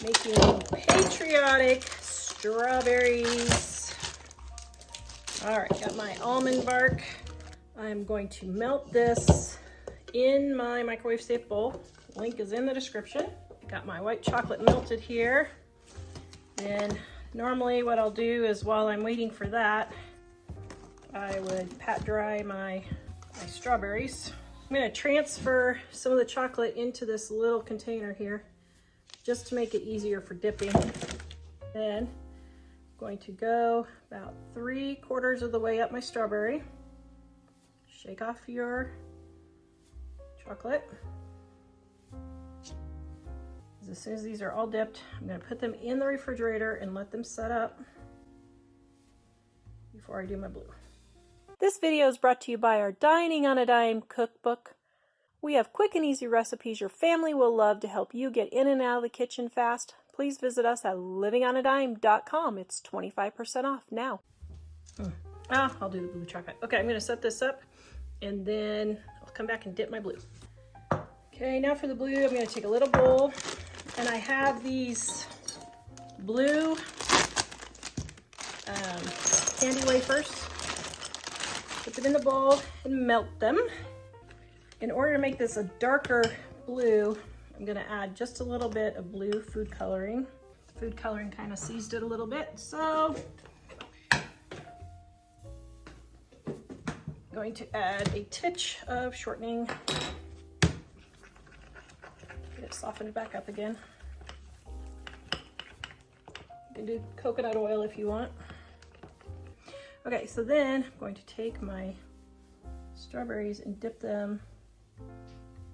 Making Patriotic strawberries. All right, got my almond bark. I'm going to melt this in my microwave safe bowl. Link is in the description. Got my white chocolate melted here. Then normally what I'll do is while I'm waiting for that, I would pat dry my strawberries. I'm gonna transfer some of the chocolate into this little container here just to make it easier for dipping. Then I'm going to go about 3/4 of the way up my strawberry. Shake off your chocolate. As soon as these are all dipped, I'm going to put them in the refrigerator and let them set up before I do my blue. This video is brought to you by our Dining on a Dime cookbook. We have quick and easy recipes your family will love to help you get in and out of the kitchen fast. Please visit us at livingonadime.com. It's 25% off now. I'll do the blue chocolate. Okay, I'm going to set this up and then I'll come back and dip my blue. Okay, now for the blue, I'm going to take a little bowl, and I have these blue candy wafers. Put them in the bowl and melt them. In order to make this a darker blue, I'm going to add just a little bit of blue food coloring. Food coloring kind of seized it a little bit, so I'm going to add a titch of shortening. Get it softened back up again. You can do coconut oil if you want. Okay, so then I'm going to take my strawberries and dip them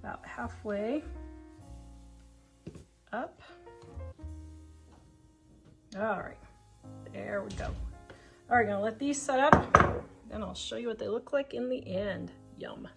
about halfway up. All right, there we go. All right, gonna let these set up, then I'll show you what they look like in the end. Yum.